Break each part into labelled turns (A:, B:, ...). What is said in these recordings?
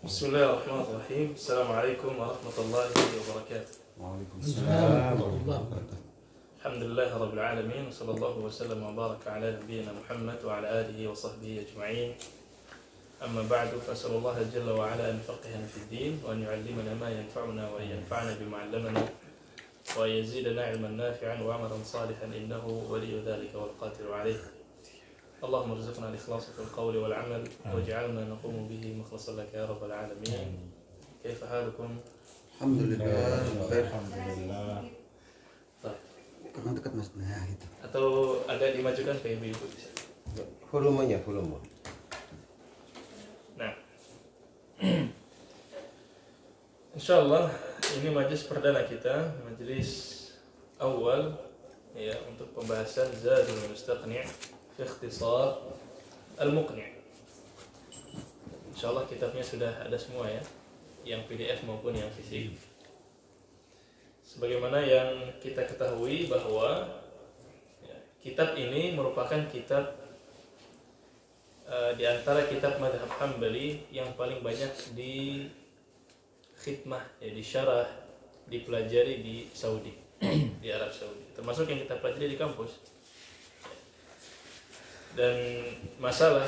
A: Bismillahirrahmanirrahim. Assalamualaikum warahmatullahi wabarakatuh.
B: Waalaikumsalam warahmatullahi wabarakatuh.
A: Alhamdulillah rabbil alamin. Sallallahu wasallam wa baraka ala nabiyyina Muhammad wa ala alihi wa sahbihi ajma'in. Amma ba'du, fasallallahu jalla wa ala an yufaqqihana fid din wa an yu'allimana ma yanfa'una wa yanfa'ana bima 'allamana wa yazidana 'ilman nafi'an wa 'amalan salihan innahu waliyyu dhalika wal qadiru 'alayh. Allahumma rizqna al-ikhlasa fil qawli wal 'amal waj'alna naqumu bihi mukhlasan laka ya rabbal alamin. Kaifa halukum?
B: Alhamdulillah.
C: Alhamdulillah.
B: Kapan dekat mas? Nah gitu.
A: Atau agak dimajukan ke ibu-ibu bisa.
B: Volumenya.
A: Nah, insyaallah ini majelis perdana kita, majelis awal ya untuk pembahasan Zadul Mustaqni' fi ikhtisar al-muqni'. Insyaallah kitabnya sudah ada semua ya, yang PDF maupun yang fisik. Sebagaimana yang kita ketahui bahwa ya, kitab ini merupakan kitab di antara kitab madhab Hambali yang paling banyak di khidmah, ya, disyarah, dipelajari di Saudi, di Arab Saudi, termasuk yang kita pelajari di kampus. Dan masalah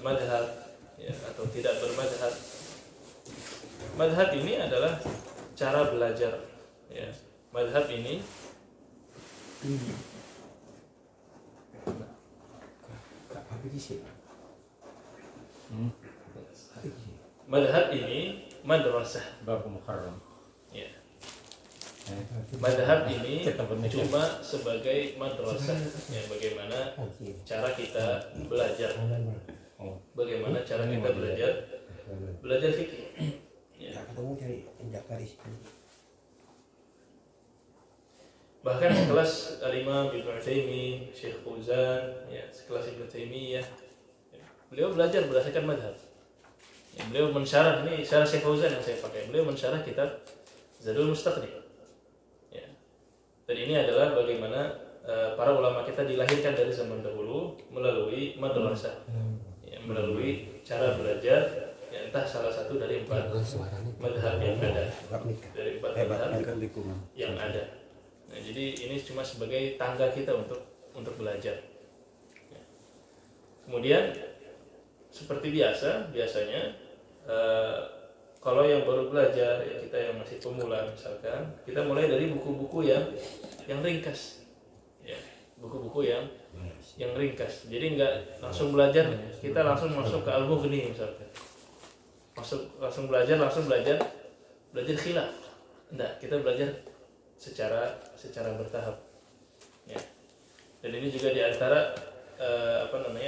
A: madhab ya, atau tidak bermadhab, madhab ini adalah cara belajar ya. Madhab ini madhab ini madrasah
C: Babu Muharram.
A: ya. Madhab ini cuma sebagai madrasah ya, bagaimana cara kita belajar, bagaimana cara kita belajar fikih ya. Bahkan sekelas Al-Imam Ibnu Utsaimin, Syekh Fauzan ya, sekelas Ibnu Taimiyah ya, beliau belajar berdasarkan madhab ya, beliau mensyarah, ini syarah Syekh Fauzan yang saya pakai, beliau mensyarah kitab Zadul Mustaqni' ya. Dan ini adalah bagaimana para ulama kita dilahirkan dari zaman dahulu melalui madrasah ya, melalui cara belajar ya, entah salah satu dari 4 madhab yang ada, dari 4 madhab yang ada. Nah, jadi ini cuma sebagai tangga kita untuk belajar ya. Kemudian seperti biasanya kalau yang baru belajar ya, kita yang masih pemula misalkan, kita mulai dari buku-buku yang ringkas ya, buku-buku yang ringkas. Jadi nggak langsung belajar, kita langsung masuk ke Al-Mughni misalkan, langsung belajar khilaf. Enggak, kita belajar secara bertahap ya. Dan ini juga diantara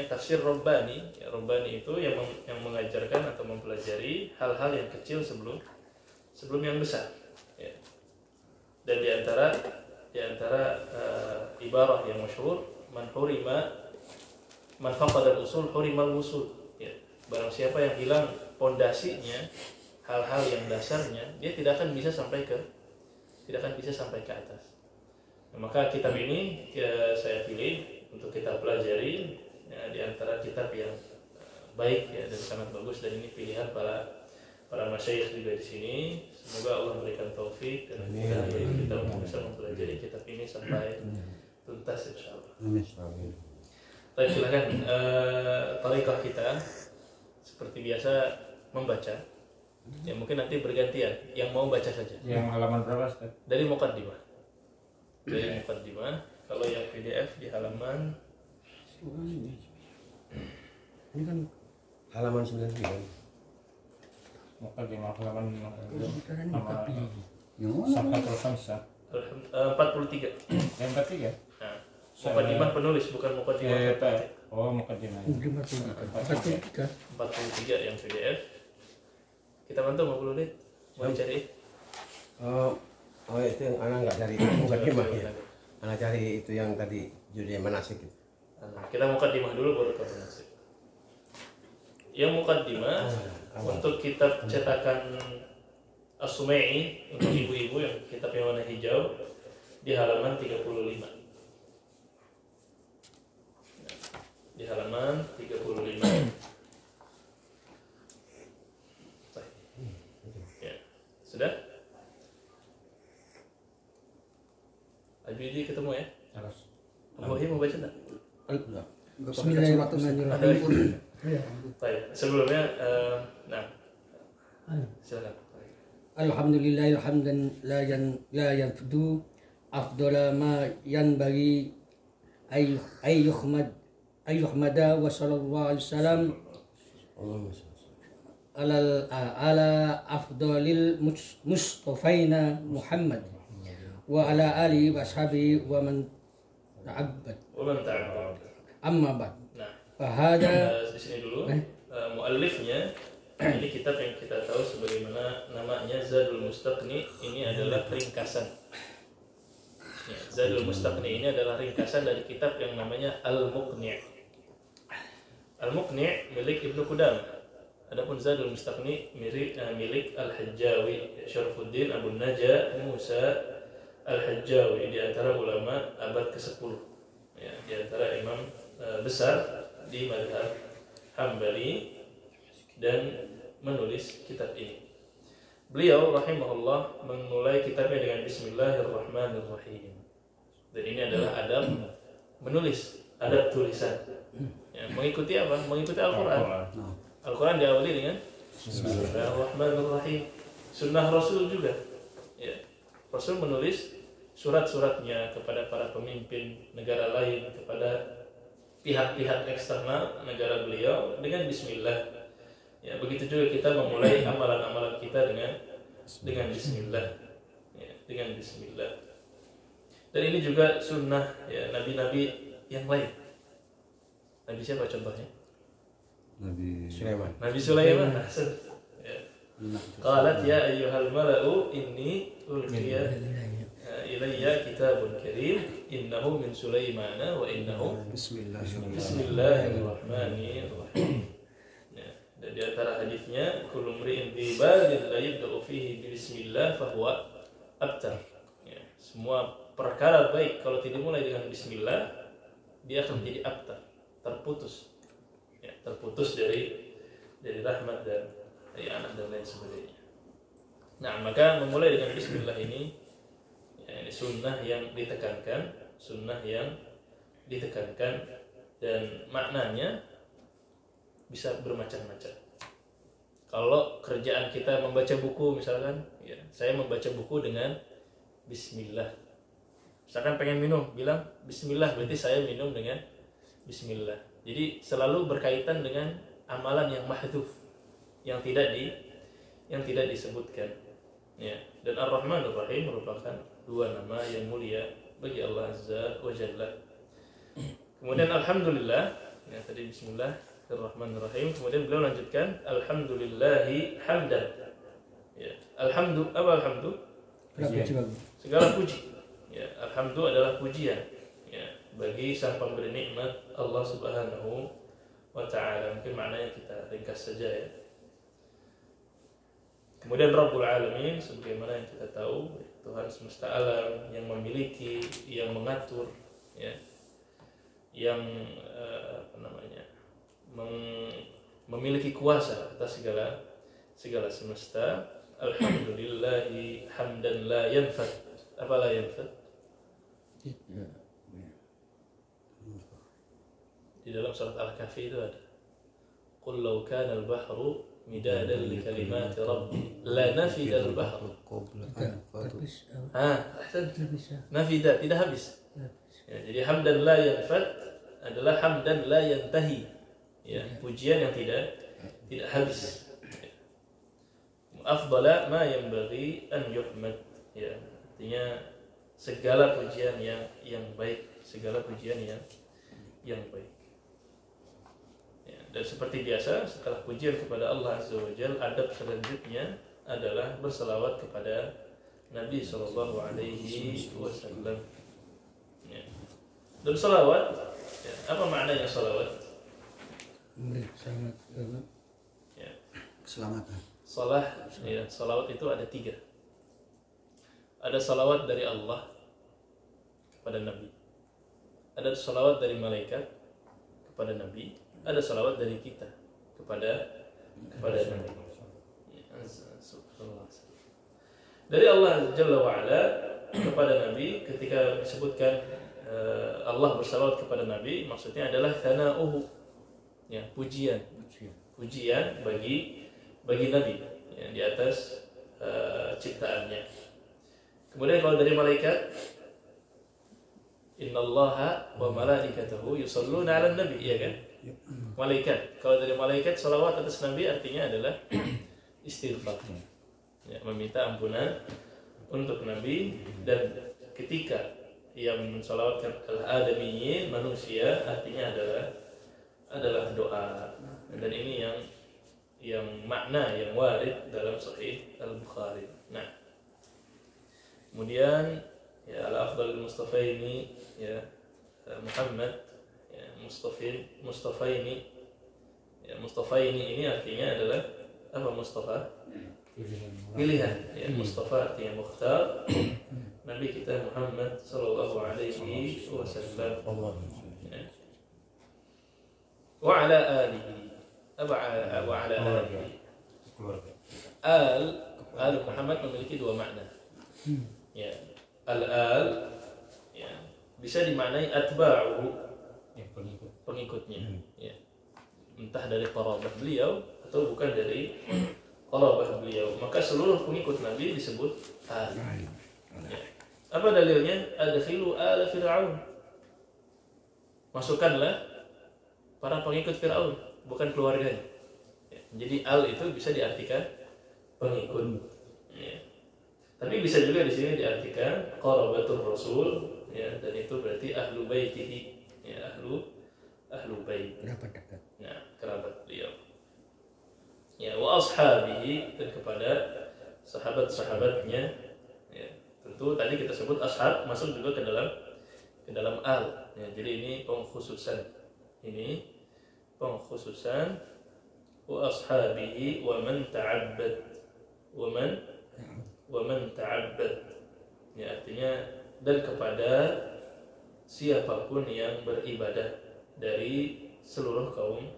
A: tafsir Rabbani ya, Rabbani itu yang mengajarkan atau mempelajari hal-hal yang kecil sebelum yang besar ya. Dan diantara ibarah yang masyhur, man faqada al-usul hurimal wusul ya. Barang siapa yang hilang pondasinya, hal-hal yang dasarnya, dia tidak akan bisa sampai ke atas. Nah, maka kitab ini ya, saya pilih untuk kita pelajari ya, di antara kitab yang baik ya, dan sangat bagus, dan ini pilihan para masyayikh juga di sini. Semoga Allah memberikan taufik dan kemudahan bagi kita untuk bisa mempelajari kitab ini sampai tuntas insyaallah. Amin. Baik, silakan. Tariqah kita seperti biasa membaca. Ya, mungkin nanti bergantian yang mau baca saja.
C: Yang halaman berapa, Ustaz?
A: Dari Muqaddimah. Kalau yang PDF di halaman
B: Ini kan halaman 99.
C: Muqaddimah halaman
B: Yang
C: Safatul Khamsah.
A: 43.
C: Yang 43?
A: Nah, Muqaddimah penulis, bukan Muqaddimah.
C: Oh, Muqaddimah.
A: 43 yang PDF. Kita bantu 50 menit. Mau cari?
B: Oh itu yang anak nggak cari mukaddimah ya. Anak cari itu yang tadi judulnya manasik itu.
A: Kita muqaddimah dulu baru ke manasik. Yang muqaddimah untuk kitab cetakan As-Sumai'i untuk ibu-ibu yang kitab yang warna hijau di halaman 35. Di halaman 35. Habibie ketemu ya.
C: Harus.
A: Abu Wahid mau baca enggak?
D: Bismillahirrahmanirrahim.
A: Baik, sebelumnya silakan.
D: Alhamdulillah hamdan la yanfudu afdala ma yanbaghi ay yuhmada wa sallallahu alaihi wasallam
B: Allahumma shalli.
D: ala afdalil mustafaina Muhammad wa ala alihi wa ashabihi wa man ta'abbad amma ba'd.
A: Nah,
D: Fahada
A: di sini dulu muallifnya ini kitab yang kita tahu sebagaimana namanya Zadul Mustaqni, ini adalah ringkasan. Ya, Zadul Mustaqni ini adalah ringkasan dari kitab yang namanya Al-Muqni'. Al-Muqni' milik Ibnu Qudamah. Adapun Zadul Mustaqni milik Al-Hajjawi, Syarfuddin Abu Najah Musa Al-Hajjawi, di antara ulama abad ke-10. Ya, di antara imam besar di mazhab Hambali, dan menulis kitab ini. Beliau rahimahullah memulai kitabnya dengan Bismillahirrahmanirrahim. Dan ini adalah adab menulis, adab tulisan. Ya, mengikuti apa? Mengikuti Al-Quran. Al-Quran diawali dengan Bismillahirrahmanirrahim. Sunnah Rasul juga. Ya. Rasul menulis surat-suratnya kepada para pemimpin negara lain, kepada pihak-pihak eksternal negara beliau dengan Bismillah. Ya, begitu juga kita memulai amalan-amalan kita dengan Bismillah. Ya, dengan Bismillah. Dan ini juga sunnah ya nabi-nabi yang lain. Nabi siapa contohnya?
B: Nabi Sulaiman.
A: Nabi Sulaiman. Ya. Qalat ya ayyuhal mala'u inni ulqiya ilayya kitabun karim innahu min Sulaimana wa innahu Bismillahirrahmanirrahim. Ya. Dan di antara hadisnya kullu mri'in bi balin la yabda'u fihi bi bismillah fahuwa abtar. Ya. Semua perkara baik kalau tidak dimulai dengan bismillah dia akan menjadi abtar, terputus. Ya, terputus dari rahmat dan dari anak dan lain sebagainya. Nah, maka memulai dengan bismillah ini ya, ini sunnah yang ditekankan, dan maknanya bisa bermacam-macam. Kalau kerjaan kita membaca buku misalkan, ya, saya membaca buku dengan bismillah. Misalkan pengen minum, bilang bismillah, berarti saya minum dengan bismillah. Jadi selalu berkaitan dengan amalan yang mahdhuf, yang tidak disebutkan. Ya. Dan Ar-Rahman Ar-Rahim merupakan dua nama yang mulia bagi Allah Azza wa Jalla. Kemudian alhamdulillah, ya, tadi Bismillahirrahmanirrahim. Kemudian beliau lanjutkan alhamdulillahi hamdan. Ya. Alhamdu, apa alhamdu? Segala puji. Ya, alhamdu adalah pujian. Ya, bagi sang pemberi nikmat Allah Subhanahu wa ta'ala. Mungkin maknanya kita ringkas saja ya. Kemudian Rabbul Alamin, sebagaimana yang kita tahu, Tuhan semesta alam yang memiliki, yang mengatur, ya, yang memiliki kuasa atas segala semesta. Alhamdulillahi hamdan la yanfad. Apa la yanfad? Di dalam surat Al-Kahfi itu ada Qul law kana al-bahru midadan li kalimati rabbi la nafida al-bahru. Nafida, tidak habis. Ya, jadi hamdan la yanfad adalah hamdan la yantahi. Ya, pujian yang tidak habis. Ya. Afdala ma yanbaghi an yuhmad. Ya, artinya segala pujian yang baik, segala pujian yang baik. Dan seperti biasa, setelah pujian kepada Allah Azza wa Jalla, adab selanjutnya adalah berselawat kepada Nabi Sallallahu Alaihi Wasallam. Ya. Dan selawat, ya, apa maknanya selawat? Ya.
D: Keselamatan.
A: Ya, selawat itu ada 3. Ada selawat dari Allah kepada Nabi. Ada selawat dari malaikat kepada Nabi. Ada salawat dari kita kepada Nabi. Dari Allah Jalla wa'ala kepada Nabi ketika disebutkan Allah bersalawat kepada Nabi, maksudnya adalah thana'uhu, ya, pujian bagi Nabi, ya, di atas ciptaannya. Kemudian kalau dari malaikat, innallaha wa malaikatahu yusholluna 'alan nabi, iya kan? Malaikat. Kalau dari malaikat salawat atas Nabi artinya adalah istighfar. Ya, meminta ampunan untuk Nabi, dan ketika yang mensalawatkan al-adamiyyin, manusia, artinya adalah doa. Dan ini yang makna yang warid dalam Sahih Al-Bukhari. Nah, kemudian ya al-afdal mustafaini, ya Muhammad, ya mustafaini, ya mustafaini ini artinya adalah apa? Mustafa, pilihan, ya Mustafa artinya mukhtar. Nabi kita Muhammad sallallahu alaihi wasallam, ya. Wa ala alihi, wa ala alihi. Al Muhammad memiliki dua makna. Ya, al ya bisa dimaknai atba'uhu, pengikutnya, ya. Entah dari qarabah beliau atau bukan dari qarabah beliau, maka seluruh pengikut Nabi disebut al. Ya. Apa dalilnya? Adkhilu ala Fir'aun, masukkanlah para pengikut Fir'aun, bukan keluarganya, ya. Jadi al itu bisa diartikan pengikut, ya. Tapi bisa juga di sini diartikan qarabatul Rasul, ya, dan itu berarti ahlu baitihi, ya, ahlu bait,
D: Kerabat dekat.
A: nah, kerabat beliau. Ya, wa ashabihi, dan kepada sahabat-sahabatnya, ya. Tentu tadi kita sebut ashab masuk juga ke dalam al, ya. Jadi ini pengkhususan, wa ashabihi wa man ta'abbad, wa man ta'abbad, ya, artinya dan kepada siapapun yang beribadah dari seluruh kaum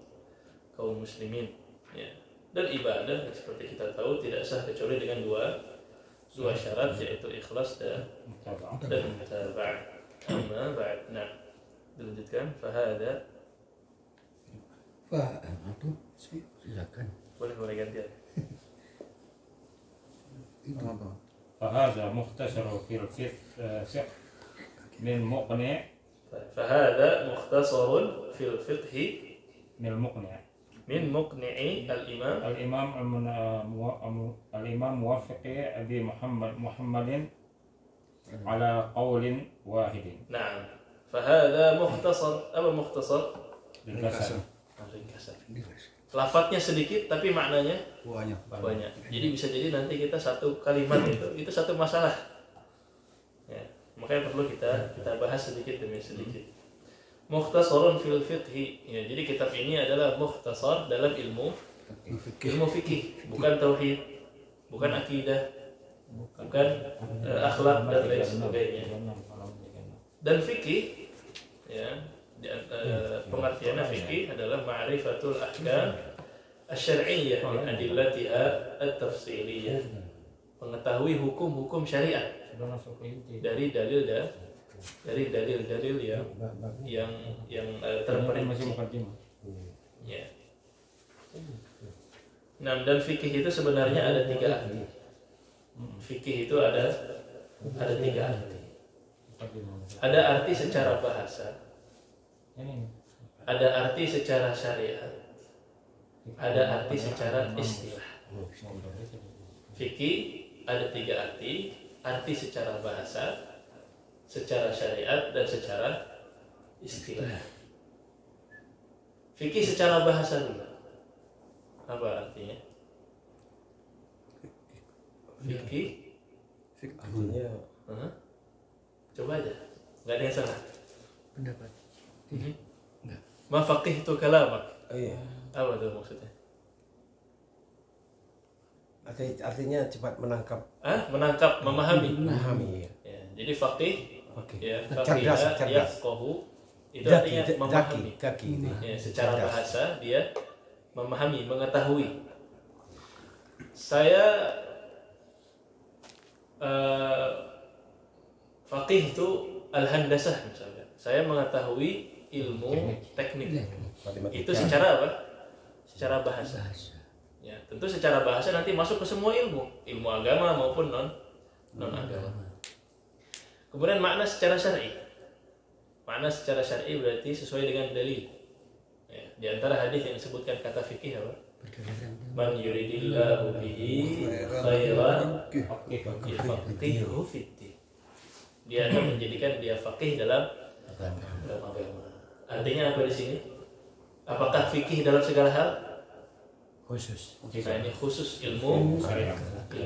A: muslimin, ya. Dan ibadah seperti kita tahu tidak sah kecuali dengan dua syarat, yaitu ikhlas dan mutaba'ah. Amma ba'd. Nah, dilanjutkan. Fahada,
D: Itu silakan.
A: boleh gantian.
C: فهذا مختصر في الفقه من مقنع
A: فهذا مختصر في الفقه
C: من المقنع
A: من مقنع
C: الإمام موافق أبي محمد على قول واحد.
A: نعم. فهذا مختصر. apa مختصر؟
C: ringkasan.
A: Lafadznya sedikit tapi maknanya banyak. Jadi bisa jadi nanti kita satu kalimat itu satu masalah, ya. Makanya perlu kita bahas sedikit demi sedikit. Mukhtasarun fil fiqhi, ya, jadi kitab ini adalah mukhtasar dalam ilmu fikih, bukan tauhid, bukan akidah, bukan akhlak dan lain sebagainya. Dan fikih, ya, pengertiannya fikih adalah ma'rifatul ahkam asy-syar'iyyah min adillatiha at-tafsiliyah, mengetahui hukum-hukum syariat dari dalil-dalil yang terperinci, ya. Nah, dan fikih itu sebenarnya ada tiga arti. Fikih itu ada tiga arti. Ada arti secara bahasa, ada arti secara syariat, ada arti secara istilah. Fikih ada tiga arti: arti secara bahasa, secara syariat, dan secara istilah. Fikih secara bahasa dulu. Apa artinya? Fikih
B: artinya
A: coba aja, nggak ada yang salah.
D: Pendapat.
A: Ma faqih itu kalamak.
B: iya,
A: Apa itu maksudnya?
B: artinya cepat menangkap,
A: Menangkap, memahami.
B: memahami,
A: Ya, jadi faqih,
B: oke,
A: ya,
B: cerdas,
A: faqih yafqahu itu artinya memahami.
B: kaki,
A: Ya, secara
B: cerdas.
A: bahasa dia memahami, mengetahui. Saya faqih itu al-handasah misalnya. Saya mengetahui ilmu teknik.
B: Matematika.
A: Itu secara apa? Secara bahasa.
D: Bahasa.
A: Ya, tentu secara bahasa nanti masuk ke semua ilmu, ilmu agama maupun non agama. Kemudian makna secara syar'i. Makna secara syar'i berarti sesuai dengan dalil. Ya, di antara hadis yang disebutkan kata fikih apa? Man yuridillahu bihi khairan yufaqihuhu fiddin. Dia akan menjadikan dia faqih dalam agama. Artinya apa di sini? Apakah fikih dalam segala hal?
B: Khusus.
A: Nah, ini khusus ilmu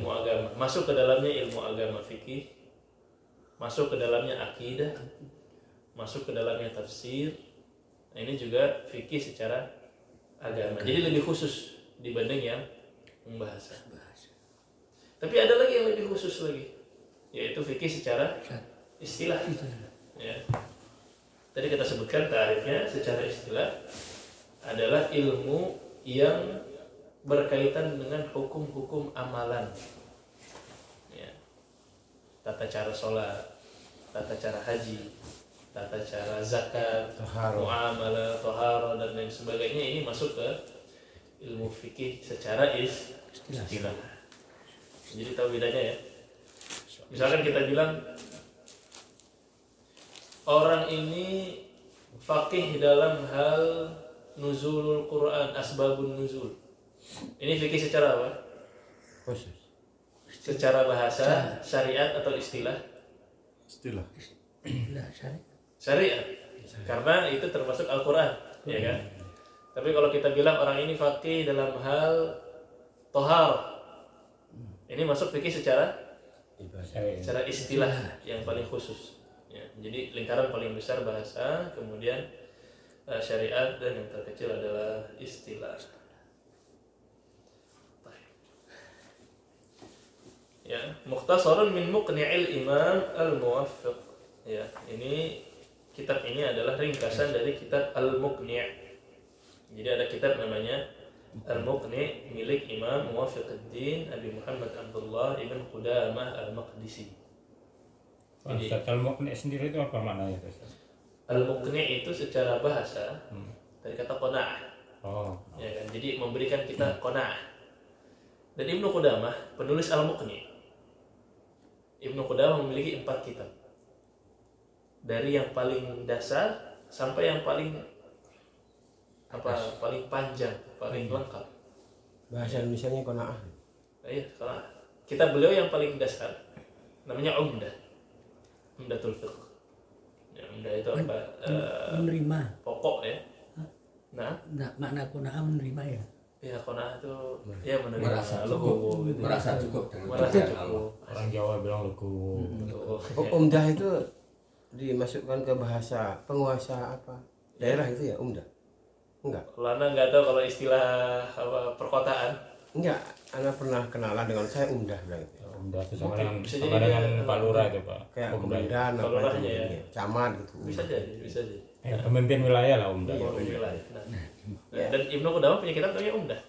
A: agama. Masuk ke dalamnya ilmu agama fikih, masuk ke dalamnya akidah, masuk ke dalamnya tafsir. Nah, ini juga fikih secara agama. Jadi lebih khusus dibanding yang bahasa. Tapi ada lagi yang lebih khusus lagi, yaitu fikih secara istilah. Ya. Tadi kita sebutkan tarifnya secara istilah adalah ilmu yang berkaitan dengan hukum-hukum amalan, ya. Tata cara sholat, tata cara haji, tata cara zakat, muamalah, toharo dan lain sebagainya. Ini masuk ke ilmu fikih secara istilah. Jadi tahu bedanya ya. Misalkan kita bilang orang ini faqih dalam hal nuzulul Quran, asbabun nuzul. Ini fikih secara apa?
B: Khusus.
A: Secara bahasa, syariat atau istilah?
E: Istilah.
A: Syariat. Karena itu termasuk Al-Quran, ya kan? Tapi kalau kita bilang orang ini faqih dalam hal tohar, ini masuk fikih secara istilah yang paling khusus. Ya, jadi lingkaran paling besar bahasa, kemudian syariat, dan yang terkecil adalah istilah. Ya, mukhtasarun min muqni'il imam al-muwaffiq. Ya, ini kitab ini adalah ringkasan dari kitab al-muqni'. Jadi ada kitab namanya al-muqni' milik Imam Muwaffiquddin Abi Muhammad Abdullah ibn Qudamah al-Maqdisi. Jadi
C: al-muqni' sendiri itu apa maknanya?
A: Al-muqni' itu secara bahasa dari kata qanaah.
C: Oh.
A: Ya kan? Jadi memberikan kita qanaah. Dan Ibnu Qudamah penulis al-muqni'. Ibnu Qudamah memiliki 4 kitab. Dari yang paling dasar sampai yang paling paling panjang, paling lengkap.
B: Bahasa Indonesianya qanaah.
A: Iya, kalau kitab beliau yang paling dasar namanya Umdah. Umdatul Fiqh. Ya, Umdah itu apa?
D: Menerima.
A: Pokok ya. Nah,
D: makna qanaah menerima ya.
A: ya qanaah itu ya menerima
F: Merasa
A: legowo
F: cukup,
A: gitu.
F: merasa cukup dengan
A: Merasa
F: pekerjaan
A: cukup.
C: Orang Jawa bilang legowo.
B: Umdah itu dimasukkan ke bahasa penguasa apa? Daerah itu ya umdah? Enggak.
A: Kalau Anda nggak tahu kalau istilah apa perkotaan,
B: Enggak, Anda pernah kenalan dengan saya umdah bilang gitu.
C: Umdah itu sama
A: Mungkin
C: dengan
A: bisa
C: sama
A: jadi
C: dengan
A: dia-
C: Pak Lurah itu Pak.
B: Kayak
C: Umdah.
B: komandan apa
A: Kelurahannya
B: itu
A: ya.
B: ya. Camat gitu.
A: bisa jadi, bisa jadi.
C: Pemimpin wilayah lah Umdah.
A: Iya, wilayah. Nah, dan Ibnu Qudamah punya kitab namanya Umdah.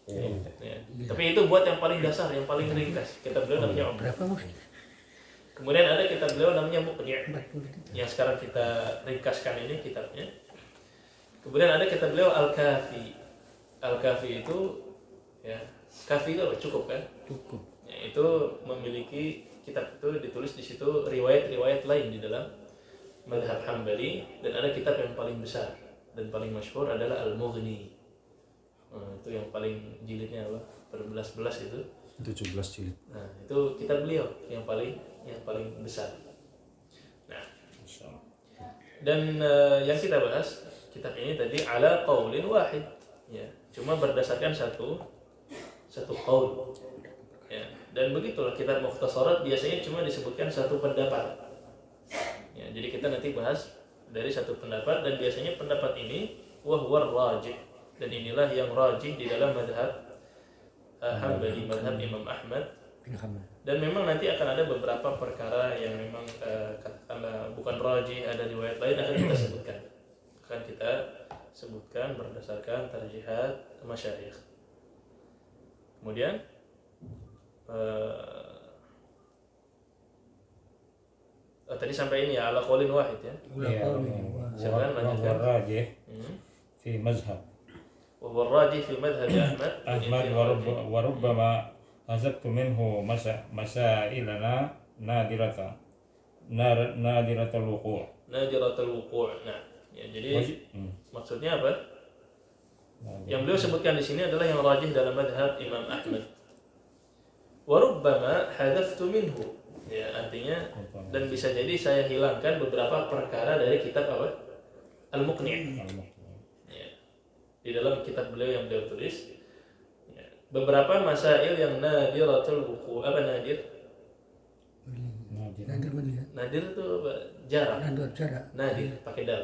B: Iya, umdah.
A: Ya. Tapi itu buat yang paling dasar, yang paling ringkas. Kitab beliau namanya Umdah.
D: Berapa mus?
A: Kemudian ada kitab beliau namanya Muqni',
D: 40 kita.
A: yang sekarang kita ringkaskan ini kitabnya. Kemudian ada kitab beliau Al-Kafi. Al-Kafi itu ya, kafi itu apa? Cukup kan?
D: Cukup.
A: Ya, itu memiliki kitab itu ditulis di situ riwayat-riwayat lain di dalam mazhab Hambali, dan ada kitab yang paling besar dan paling masyhur adalah Al-Mughni. Nah, itu yang paling jilidnya apa? Berbelas-belas itu.
E: 17 jilid.
A: Nah, itu kitab beliau yang paling besar. Nah, dan yang kita bahas kitab ini tadi ala qaulin wahid, ya, cuma berdasarkan satu qaul. Ya, dan begitulah kitab mukhtasarat biasanya cuma disebutkan satu pendapat. Ya, jadi kita nanti bahas dari satu pendapat, dan biasanya pendapat ini wahwar rajih, dan inilah yang rajih di dalam mazhab Hambali, mazhab Imam Ahmad. Dan memang nanti akan ada beberapa perkara yang memang katakanlah bukan rajih, ada riwayat lain akan kita sebutkan. Akan kita sebutkan berdasarkan tarjihat masyayikh. Kemudian tadi sampai ini ya ala qaulin wahid ya.
C: Iya.
A: Silakan lanjutkan.
C: Warrajih fi mazhab
A: Wa rajih fi madhhab
C: Ahmad wa rubbama hazabtu minhu masailana nadiratul wuqu'.
A: nadiratul wuqu'. Nah, ya jadi maksudnya apa? Yang beliau sebutkan di sini adalah yang rajih dalam madhab Imam Ahmad. Wa rubbama hadaftu minhu. Ya, artinya dan bisa jadi saya hilangkan beberapa perkara dari kitab apa? Al-Muqni'. Ya. Di dalam kitab beliau yang beliau tulis ya, beberapa masail yang nadiratul wuqu'. Apa nadir?
D: Nadir melihat.
A: Nadir itu apa? Jarang.
D: Nadir jarak.
A: Nadir pakai dal.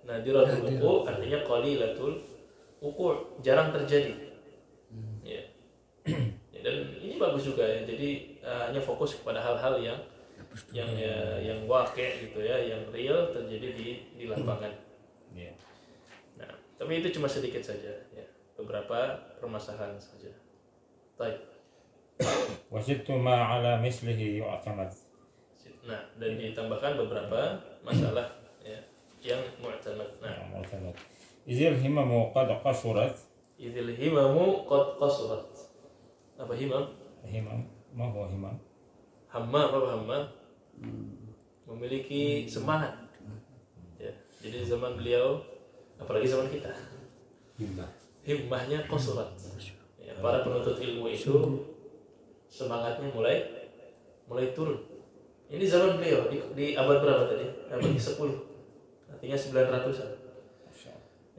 A: Nadiratul wuqu' artinya qalilatul wuqu', jarang terjadi. Ya. Ya, dan ini bagus juga ya. Jadi hanya fokus kepada hal-hal yang waqi' gitu ya, yang real terjadi di lapangan.
C: Iya.
A: Nah, tapi itu cuma sedikit saja ya. Beberapa permasalahan saja. Baik.
C: Wajidtu ma ala mislihi yu'tamad.
A: Nah, dan ditambahkan beberapa masalah ya yang mu'tamad. Nah,
C: Mu'tamad. Izil himamu qad qasurat.
A: idzil himamu qad qasurat. Apa himam?
C: Himam, ma huwa himam?
A: Hamma apa hamma? Memiliki semangat. Ya, jadi zaman beliau, apalagi zaman kita, himmahnya qasurat. Ya, para penuntut ilmu itu semangatnya mulai turun. Ini zaman beliau di abad berapa tadi? Abad ke-10. Artinya 900-an.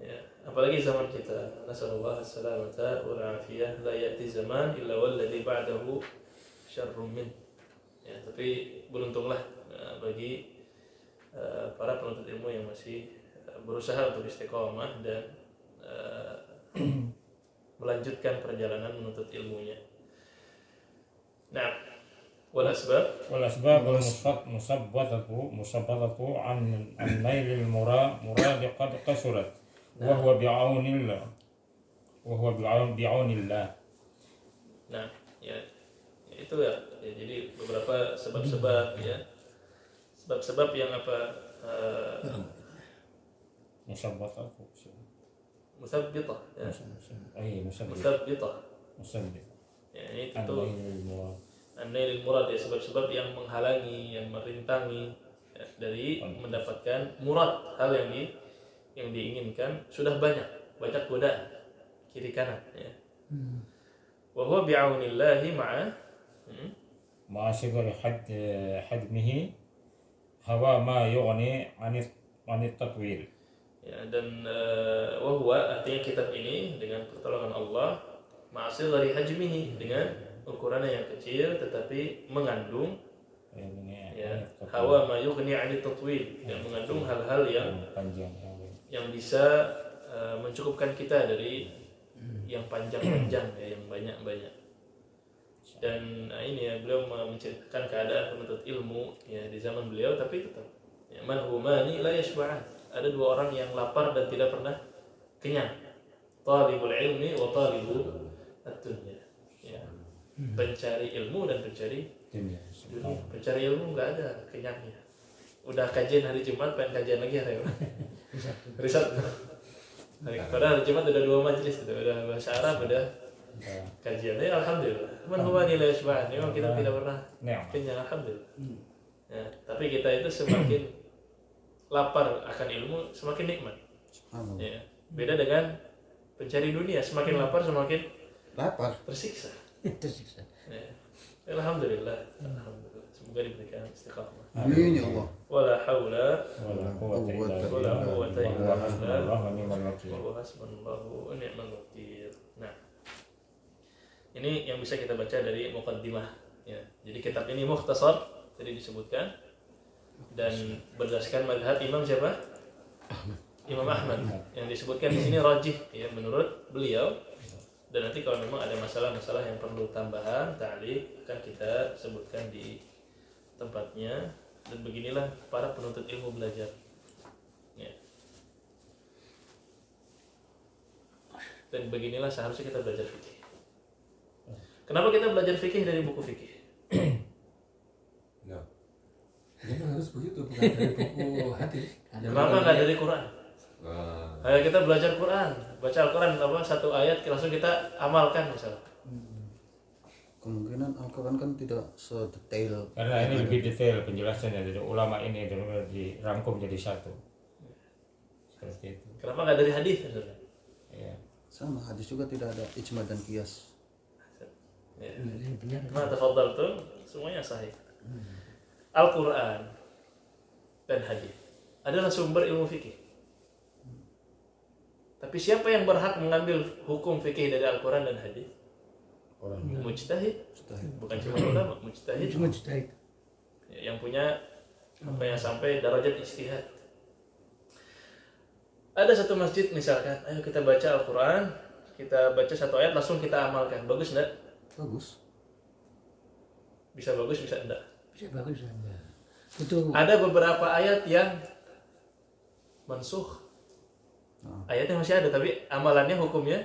A: Ya, apalagi zaman kita. Nasallallahu as-salamata wal afiyah, la ya'ti zaman illa walladhi ba'dahu syarrun min. Ya, tapi beruntunglah bagi para penuntut ilmu yang masih berusaha untuk istiqomah dan melanjutkan perjalanan menuntut ilmunya. Nah, wal asbab musabbatatu an nailil murad qad qasurat wa huwa bi'aunillah. Nah, ya itu ya. Jadi beberapa sebab-sebab ya. Sebab-sebab yang apa musabbitah ya. Musabbitah. Ya, ini itu an-nailil murad ya, sebab-sebab yang menghalangi, yang merintangi ya, dari mendapatkan murad, hal yang diinginkan sudah banyak godaan kiri kanan ya. Wa huwa bi'aunillahi ma'a sigari hadmihi hawa ma yughni 'anit tatwil. Ya, dan wa huwa artinya kitab ini dengan pertolongan Allah ma'a sigari hajmihi, dengan ukurannya yang kecil tetapi mengandung ya, hawa ma yughni 'anit tatwil, yang mengandung hal-hal yang bisa mencukupkan kita dari yang panjang-panjang ya, yang banyak-banyak. Dan ini ya, beliau menceritakan keadaan penuntut ilmu ya di zaman beliau, tapi tetap ya, man humani la yashba'an. Ada dua orang yang lapar dan tidak pernah kenyang. Talibul ilmi wa talibul ad-dunya. Ya. Pencari ilmu dan pencari dunia. Pencari ilmu nggak ada kenyangnya. Udah kajian hari Jumat, pengen kajian lagi hari apa? Riset. Padahal hari Jumat udah 2 majelis, udah bahasa Arab, udah kajian. Ya alhamdulillah. Man huwa la yashba'an. Memang kita tidak pernah kenyang, alhamdulillah. Ya, tapi kita itu semakin lapar akan ilmu, semakin nikmat. Ya, beda dengan pencari dunia, semakin lapar semakin tersiksa. Ya. Alhamdulillah. Alhamdulillah. Semoga diberikan istiqamah.
B: Amin ya Allah.
A: Wala haula
C: wala quwwata
A: illa billah.
C: Wallahu
A: Wa hasbunallahu wa ni'mal wakil. Nah, ini yang bisa kita baca dari muqaddimah ya. Jadi kitab ini mukhtasar tadi disebutkan dan berdasarkan mazhab Imam siapa? Imam Ahmad. Yang disebutkan di sini rajih ya menurut beliau. Dan nanti kalau memang ada masalah-masalah yang perlu tambahan ta'liq akan kita sebutkan di tempatnya. Dan beginilah para penuntut ilmu belajar ya. Dan beginilah seharusnya kita belajar fikih. Kenapa kita belajar fikih dari buku fikih?
E: Memang harus begitu, bukan dari buku hadis.
A: Kenapa nggak dari Quran? Ayo kita belajar Quran, baca Al-Quran apa satu ayat langsung kita amalkan misalnya.
F: Kemungkinan Al-Quran kan tidak sedetail.
C: Karena ini lebih detail penjelasannya dari ulama ini dan dirangkum jadi satu. Seperti itu.
A: Kenapa nggak dari hadis misalnya?
C: Ya.
F: Sama hadis juga tidak ada ijma dan qiyas.
A: Ya.
D: Ini benar.
A: Nah, tafadhal tuh semuanya sahih. Al-Quran dan hadis adalah sumber ilmu fikih. Tapi siapa yang berhak mengambil hukum fikih dari Al-Quran dan hadis?
B: Orang
A: Mujtahid. Bukan cuma ulama, mujtahid.
D: Cuma mujtahid.
A: Yang punya apa yang sampai derajat ijtihad. Ada satu masjid misalkan, ayo kita baca Al-Quran, kita baca satu ayat langsung kita amalkan. Bagus enggak?
F: Bagus.
A: Bisa bagus, bisa enggak.
D: Bisa bagus. Itu
A: Ada beberapa ayat yang mansuh. Ayatnya masih ada tapi amalannya hukumnya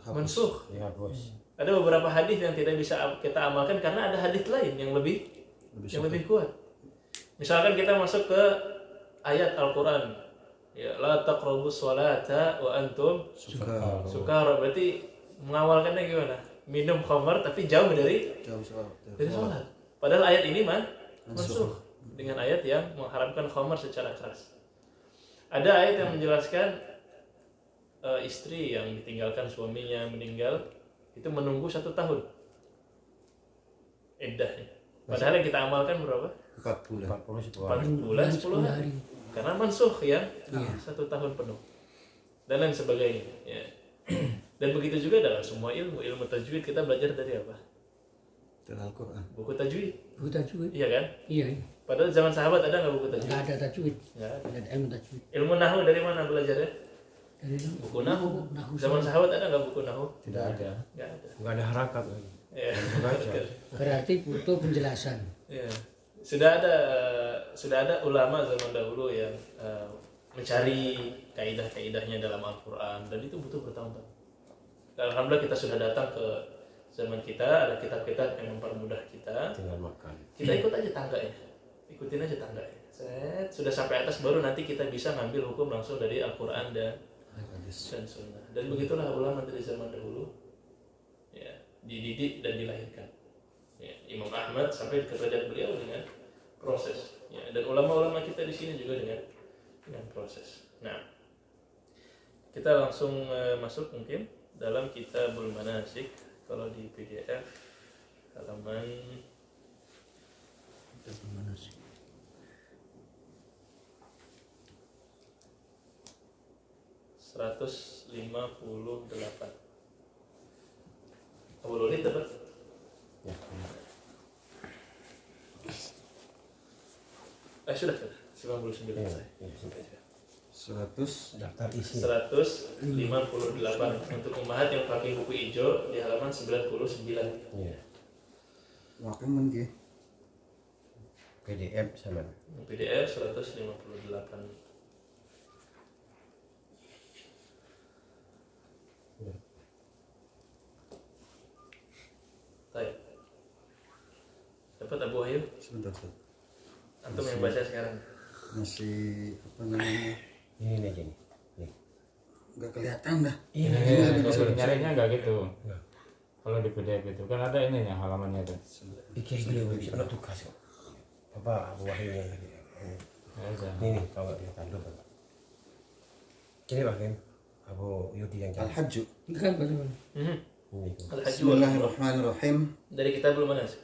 A: mansuh.
B: ya bos.
A: Ada beberapa hadis yang tidak bisa kita amalkan karena ada hadis lain yang lebih kuat. Misalkan kita masuk ke ayat Al-Qur'an, ya la taqrabus sholata wa antum sukara. Berarti mengawalkannya gimana? Minum khamar tapi jauh dari sholat. Padahal ayat ini mansuh dengan ayat yang mengharamkan khamar secara keras. Ada ayat yang menjelaskan istri yang ditinggalkan suaminya meninggal itu menunggu 1 tahun iddahnya. Padahal yang kita amalkan berapa?
F: 4 bulan.
A: 4 bulan 10 hari. Karena mansuh ya 1 tahun penuh dan lain sebagainya. Ya. Dan begitu juga dalam semua ilmu tajwid kita belajar dari apa?
F: Dari Al-Quran.
A: Buku tajwid.
D: buku tajwid.
A: Iya kan?
D: Iya.
A: Padahal zaman sahabat ada nggak buku tajwid?
D: Nggak ada tajwid.
A: Nggak ada.
D: Nggak ada ilmu tajwid.
A: Ilmu nahwu dari mana belajarnya?
D: Dari
A: Buku nahwu.
D: Nahwu.
A: Zaman sahabat ada nggak buku nahwu?
C: Tidak ada.
A: Nggak ada.
B: Nggak ada harakat lagi.
A: Ya.
D: Berarti butuh penjelasan.
A: Ya. Sudah ada ulama zaman dahulu yang mencari kaidah-kaidahnya dalam Al-Quran dan itu butuh bertahun-tahun. Dan alhamdulillah kita sudah datang ke zaman kita, ada kitab-kitab yang mempermudah kita.
B: Tinggal makan.
A: Kita ikut aja tangganya, ikutin aja tangganya. Sudah sampai atas baru nanti kita bisa ngambil hukum langsung dari Al-Quran dan Sunnah. Dan begitulah ulama dari zaman dahulu, ya, dididik dan dilahirkan. Ya, Imam Ahmad sampai ke derajat beliau dengan proses. Ya, dan ulama-ulama kita di sini juga dengan proses. Nah, kita langsung masuk mungkin dalam Kitabul Manasik. Kalau di PDF halaman 158. Abu Lulid dapat?
B: Ya.
A: Sudah 99
B: Iya,
A: saya.
B: iya, sudah.
F: 100.
B: Daftar isi.
A: 158 untuk ummahat yang pakai buku hijau di halaman 99.
B: Iya.
F: Wakil mengge.
B: PDF sama.
A: PDF 158. Baik. Dapat Abu Wahyu?
F: Sudah, Ustaz.
A: Antum yang baca sekarang.
F: Masih apa namanya?
B: Ini aja nih. Nih.
F: Enggak kelihatan dah.
C: Kalau nyarinya nggak gitu. Kalau di PDF itu kan ada ininya halamannya tuh.
B: Pikir beliau bisa ada tugas kok. Apa Abu Wahyu yang tadi?
C: Ada.
B: Ini kalau yang tanduk. Ini Pak Kim. Abu Yudi yang jadi.
F: Al-Hajj.
D: Kan bagaimana?
B: Ini.
A: Al-Hajj wal Umrah.
F: Bismillahirrahmanirrahim.
A: Dari Kitabul Manasik.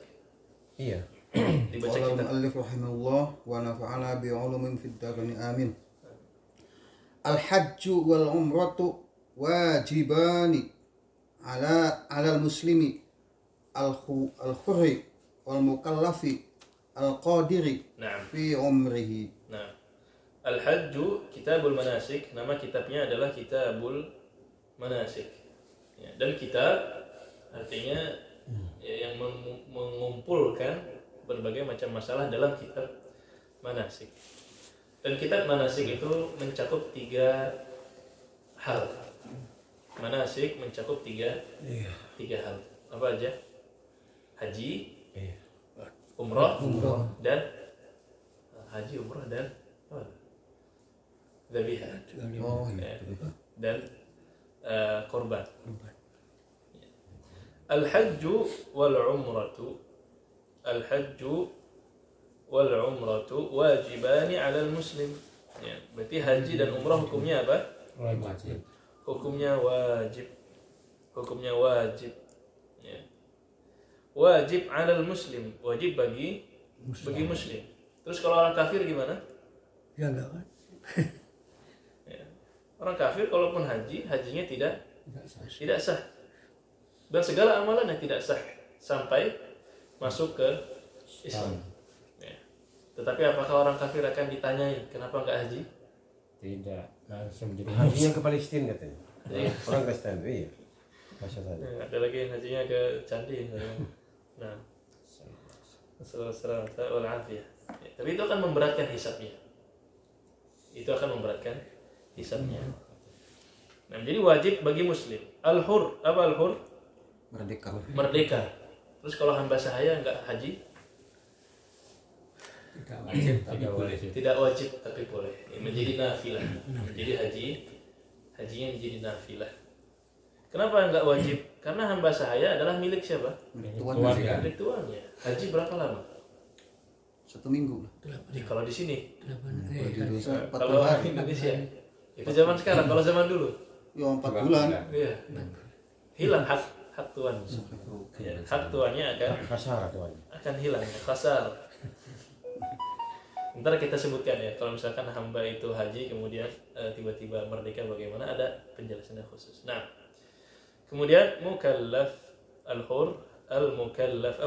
B: Iya.
A: Dibaca
F: Qala
A: kita.
F: al-muallif rahimahullah wa nafa'ana bi 'ulumin fid darin amin. Al-hajj wal umratu wajibani ala al-muslimi al-hurri wal mukallafi al-qadiri
A: Nah.
F: fi umrihi.
A: Nah, Al-Hajj Kitabul Manasik, nama kitabnya adalah Kitabul Manasik. Ya, dan kitab artinya ya, yang mengumpulkan berbagai macam masalah dalam kitab manasik. Dan kitab manasik itu mencakup 3 hal. Manasik mencakup tiga hal. Apa aja? Haji, umroh, dan haji, umrah dan apa? Dhabiha.
F: Oh
A: Ya.
F: iya.
A: Dan korban. Al-hajju wal umratu wajibani 'alal muslim. Ya, berarti haji dan umrah hukumnya apa?
C: Wajib.
A: Hukumnya wajib. Ya. Wajib 'alal muslim, wajib bagi muslim. Terus kalau orang kafir gimana?
D: Ya enggak kan?
A: Ya. Orang kafir kalaupun haji, hajinya tidak sah. Dan segala amalannya tidak sah sampai masuk ke Islam. Ya. Tetapi apakah orang kafir akan ditanyai kenapa enggak haji?
C: Tidak, langsung jadi
B: Hajinya ke Palestina katanya.
A: Iya.
B: Orang Kristen, iya. Masya Allah.
A: Ya, ada lagi yang hajinya ke candi. Nah, Assalamualaikum warahmatullahi wabarakatuh. Ya, tapi itu akan memberatkan hisabnya. Nah, jadi wajib bagi muslim. Al-hur, apa al-hur? Merdeka. Terus kalau hamba sahaya enggak haji?
E: Tidak wajib tapi boleh.
A: Tidak wajib tapi boleh. Ya, menjadi nafilah. Menjadi hajinya menjadi nafilah. Kenapa enggak wajib? Karena hamba sahaya adalah milik siapa?
F: Tuan
C: Tuan.
A: Milik tuannya. Haji berapa lama?
F: 1 minggu.
A: Kalau di sini,
F: Kalau di Indonesia 40
A: kalau
F: hari.
A: Indonesia itu zaman sekarang. Kalau zaman dulu,
F: Ya 4 bulan.
A: iya, hilang hak tuan. Ya, hak tuannya
B: Kasar tuan.
A: akan hilang, kasar. Ntar kita sebutkan ya, kalau misalkan hamba itu haji kemudian tiba-tiba merdeka bagaimana, ada penjelasannya khusus. Nah, kemudian mukallaf, al-hur, al-mukallaf,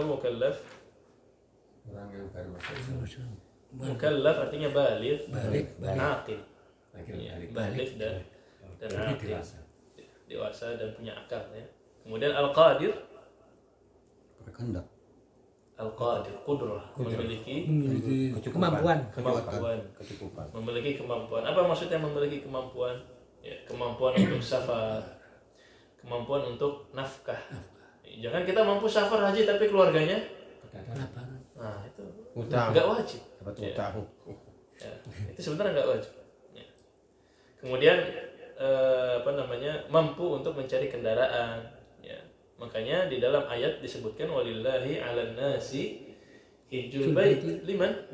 E: Orang yang baru masuk.
A: mukallaf artinya baligh,
D: Balik.
A: aqil,
E: Laki-laki.
A: baligh dan
E: Jadi
A: aqil,
E: dewasa.
A: dewasa dan punya akal ya. Kemudian al-qadir,
F: Berkehendak.
A: al-qadir, qudrah, memiliki
D: Kemampuan.
B: Kecukupan.
A: memiliki kemampuan. Apa maksudnya memiliki kemampuan? Ya, kemampuan untuk safar, kemampuan untuk nafkah. Jangan kita mampu safar haji tapi keluarganya,
D: Kenapa?
A: nah itu
B: Utang.
A: nggak wajib.
B: Dapat
A: Ya.
B: utang.
A: Ya, itu sebenarnya nggak wajib. Ya. Kemudian mampu untuk mencari kendaraan. Ya. Makanya di dalam ayat disebutkan walillahi 'alan nasi hijjul bait liman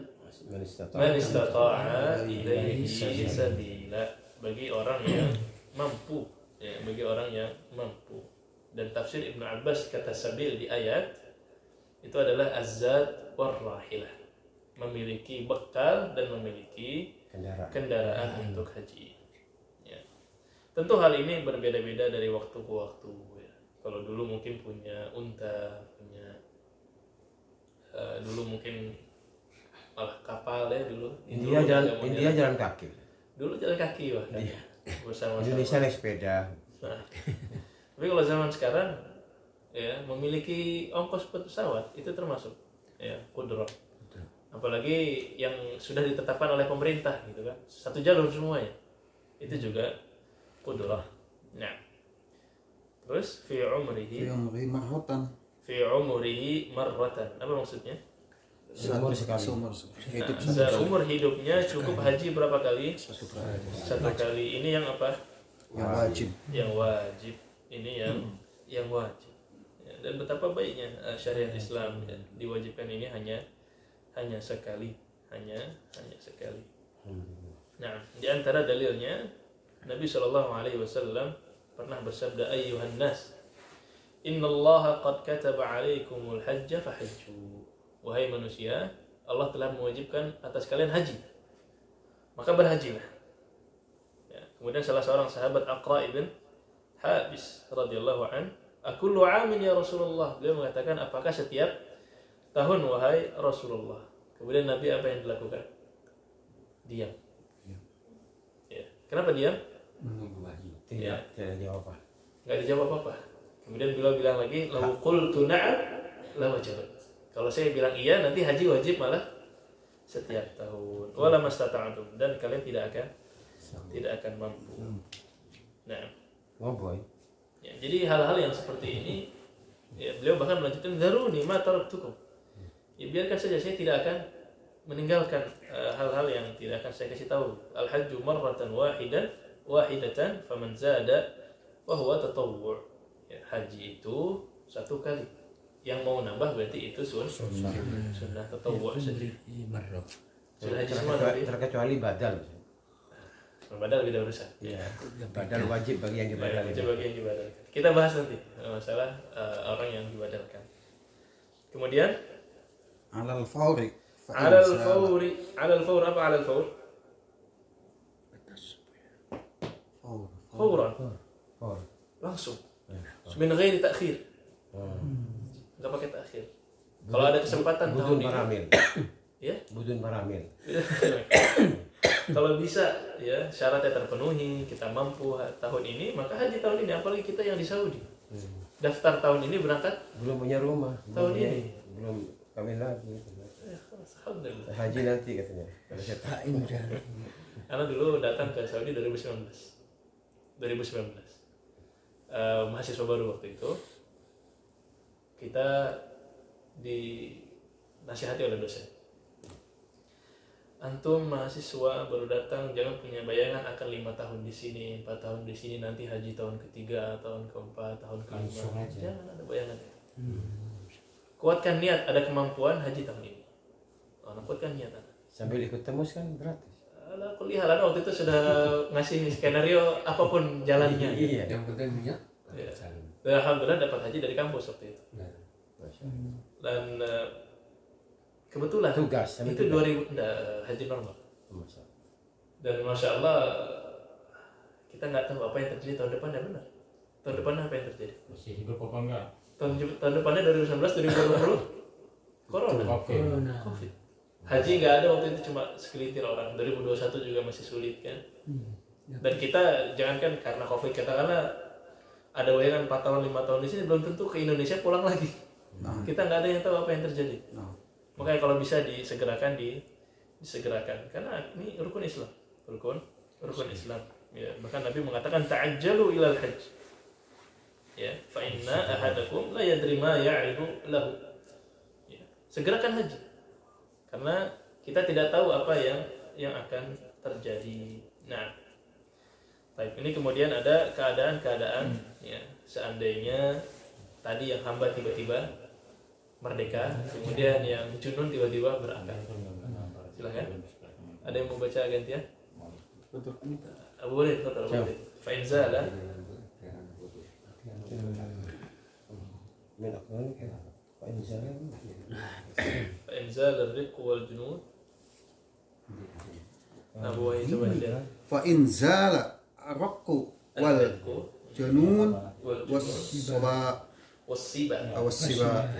A: man istata'a ilaihi sabila, bagi orang yang mampu, ya, bagi orang yang mampu. Dan tafsir Ibnu Abbas kata sabil di ayat itu adalah az-zad war rahilah, memiliki bekal dan memiliki kendaraan untuk haji. Ya. Tentu hal ini berbeda-beda dari waktu ke waktu. Ya. Kalau dulu mungkin punya unta, dulu mungkin malah kapal ya dulu.
B: India jalan kaki.
A: Dulu jalan kaki bahkan. Bersama-sama.
B: Indonesia naik sepeda.
A: Nah, tapi kalau zaman sekarang ya memiliki ongkos pesawat itu termasuk ya qudrah. Apalagi yang sudah ditetapkan oleh pemerintah gitu kan, satu jalur semuanya, itu juga qudrah. Nah, terus fi umrihi marratan, apa maksudnya?
B: Seumur sekali.
A: Seumur hidupnya cukup haji berapa kali? Satu kali. Ini yang apa? Yang wajib. Ini yang wajib. Ya, dan betapa baiknya syariat Islam ya, diwajibkan ini hanya sekali, hanya sekali. Nah, di antara dalilnya Nabi SAW pernah bersabda, ayyuhan nas, innallaha qad kataba alaikumul hajja fahajju. Wahai manusia, Allah telah mewajibkan atas kalian haji, maka berhajilah. Ya, kemudian salah seorang sahabat Aqra ibn Habis radhiyallahu an, akullu amin ya Rasulullah. Beliau mengatakan, apakah setiap tahun wahai Rasulullah? Kemudian Nabi apa yang dilakukan? Diam. Ya. Kenapa diam?
E: Menunggu wahyu.
B: Tidak jawab apa.
A: Nggak dijawab apa-apa. Kemudian beliau bilang lagi, lau qultu na'am la wajabat. Kalau saya bilang iya, nanti haji wajib malah setiap tahun. Wala mastata'tum, dan kalian tidak akan mampu. Nah,
B: Ngoboy.
A: ya, jadi hal-hal yang seperti ini ya, beliau bahkan melanjutkan daruni ma taraktukum. Ya, biarkan saja, saya tidak akan meninggalkan hal-hal yang tidak akan saya kasih tahu. Al-hajju marratan wahidatan faman zada wa huwa tatawwu'. Ya, haji itu satu kali. Yang mau nambah berarti itu sunnah tatawwu' saja.
D: Marroh.
A: Sudah haji semua tapi
B: terkecuali badal.
A: badal beda urusan.
B: Iya. Badal wajib bagi yang dibadalkan.
A: Wajib bagi yang dibadalkan. Kita bahas nanti masalah orang yang dibadalkan. Kemudian
F: Alal fauri.
A: alal faur apa alal faur? Fauran.
B: Oh.
A: Langsung. Min ghairi ta'khir. Enggak pakai ta'khir. Kalau ada kesempatan tahun
B: Budun
A: ini,
B: maramil.
A: ya.
B: Budun maramil.
A: Kalau bisa ya syaratnya terpenuhi, kita mampu tahun ini, maka haji tahun ini, apalagi kita yang di Saudi. Daftar tahun ini berangkat
B: Belum punya rumah.
A: Tahun
B: belum
A: ini.
B: Belum kawin lagi.
A: ya, alhamdulillah.
B: Haji nanti katanya. Kalau saya tahu.
D: Tak indah.
A: Karena dulu datang ke Saudi 2019. Mahasiswa baru waktu itu. Kita dinasihati oleh dosen. Antum mahasiswa baru datang, jangan punya bayangan akan 5 tahun di sini, 4 tahun di sini, nanti haji tahun ketiga, tahun keempat, tahun kelima.
C: Langsung aja.
A: Jangan ada bayangan. Kuatkan niat, ada kemampuan haji tahun ini. Kuatkan niat.
B: Sambil ikut temus kan gratis.
A: Ala kulli hal, waktu itu sudah ngasih skenario apapun jalannya.
B: Iya.
E: Yang penting niat.
A: Iya.
E: Jalan.
A: Dan alhamdulillah dapat haji dari kampus waktu itu.
E: Nah,
B: Masya Allah.
A: Dan kebetulan
B: Tugas, sama
A: itu
B: tugas.
A: 2000 haji normal.
B: Masya Allah.
A: Dan masya Allah kita nggak tahu apa yang terjadi tahun depannya, benar. Tahun depan apa yang terjadi?
C: Masih hidup apa enggak?
A: Tahun depannya 2019 2020 corona.
C: Oke.
D: Corona.
A: Covid. Haji nggak ada waktu itu, cuma segelintir orang. 2021 juga masih sulit kan. Dan kita jangankan karena Covid, katakanlah ada bayangan 4 tahun 5 tahun di sini, belum tentu ke Indonesia pulang lagi. Kita nggak ada yang tahu apa yang terjadi. Makanya kalau bisa disegerakan disegerakan, karena ini rukun Islam, rukun Islam. Ya, bahkan Nabi mengatakan ta'ajjalu ilal hajj. Ya, fa inna ahadakum la yadri ma ya'idu lahu. Ya, segerakan haji. Karena kita tidak tahu apa yang akan terjadi. Nah, baik, ini kemudian ada keadaan-keadaan ya, seandainya tadi yang hamba tiba-tiba merdeka, kemudian yang junun tiba-tiba berangkat. Silakan. Ada yang mau baca gantian? Abu Walid, kata Abu Walid. Fa in zala
B: Min aqwal kaza. Fa in zala.
A: ar-riq wal junud. Abu Walid coba lihat.
F: Fa in zala arqu wal junun was-saba
A: Wasiba.
F: was-siba